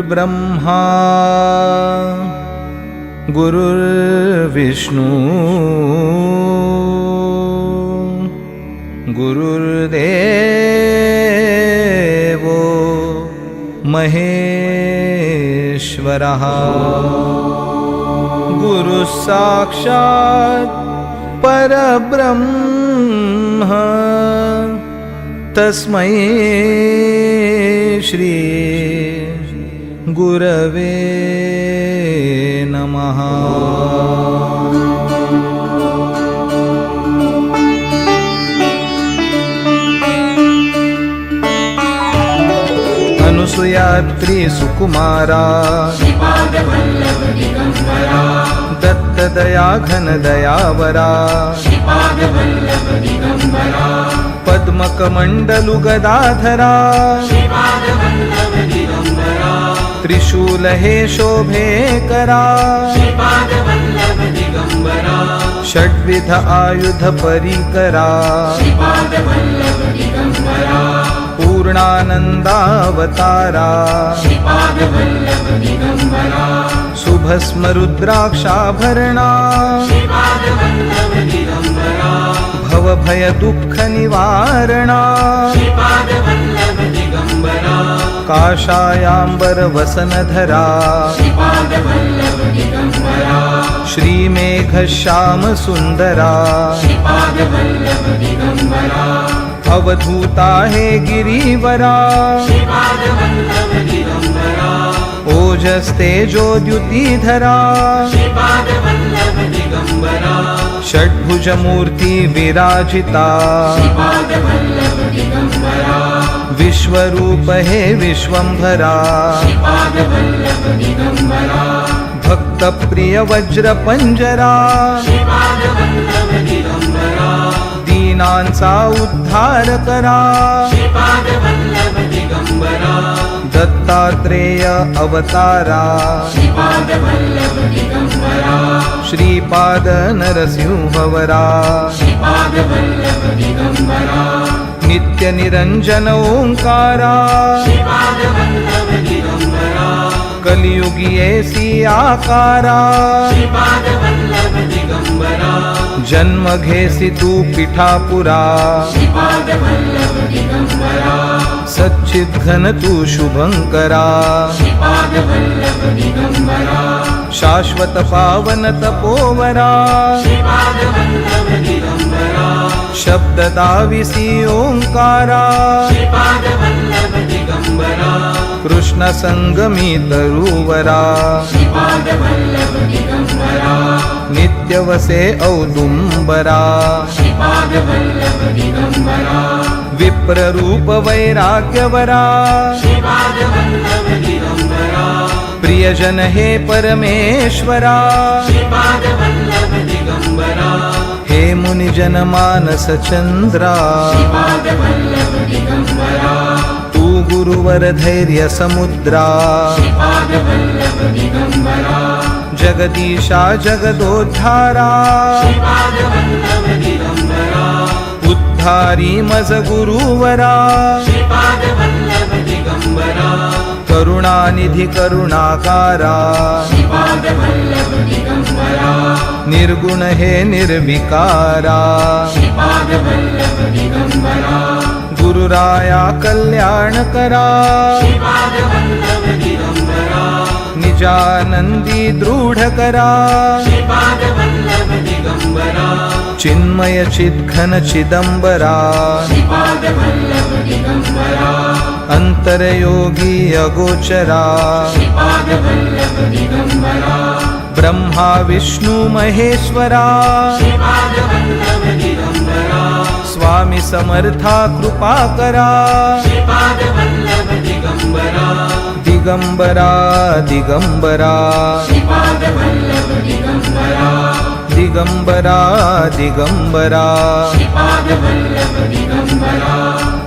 गुरुर्ब्रह्मा गुरुर्विष्णू गुरुर्देवो महेश्वरः गुरुसाक्षात् परब्रह्म तस्मै श्री गुरवे नमः। अनुसुयात्री सुकुमारा दत्तदया घनदयावरा पद्मकमण्डलु गदाधरा त्रिशूल हे शोभे करा षड्विध आयुध परिकरा पूर्णानन्दावतारा शुभस्म रुद्राक्षाभरणा भवभय दुःख निवारणा काषायाम्बर वसनधरा श्रीमेघश्याम सुन्दरा अवधूता हे गिरिवरा ओजस्तेजोद्युतिधरा षड्भुजमूर्ति विराजिता विश्वरूप हे विश्वंभरा भक्तप्रिय वज्रपंजरा दीनांचा उद्धार करा दत्तात्रेय अवतारा श्रीपाद नरसिंहवरा नित्य निरंजन ओंकारा कलियुगी ऐसी आकारा जन्म घेसी तू पिठापुरा सच्चिद घन तू शुभंकरा शाश्वत पावन तपोवरा शब्द दाविसी ओंकारा कृष्ण संगमी तरुवरा नित्य वसे औदुंबरा विप्ररूप वैराग्यवरा प्रियजन हे परमेश्वरा हे मुनिजन मानस चंद्रा तू गुरुवर धैर्य समुद्रा जगदीशा जगदोद्धारा उद्धारी मज गुरुवरा करुणानिधि करुणाकारा निर्गुण हे निर्विकारा गुरुराया कल्याण करा निजानंदी दृढ करा चिन्मय चिद्घन चिदंबरा अंतरयोगी अगोचरा ब्रह्मा विष्णु महेश्वरा स्वामी समर्था कृपा करा दिगंबरा दिगंबरा दिगंबरा दिगंबरा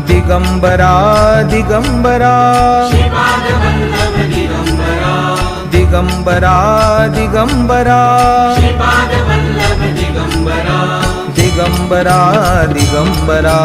दिगंबरा दिगंबरा दिगंबरा दिगंबरा दिगंबरा दिगंबरा दिगंबरा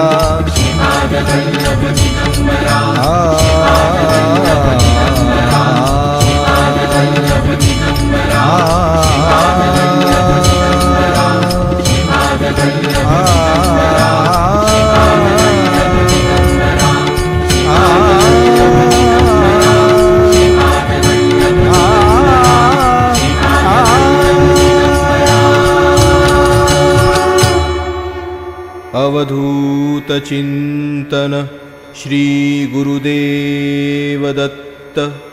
अवधूत चिंतन श्री गुरुदेव दत्त।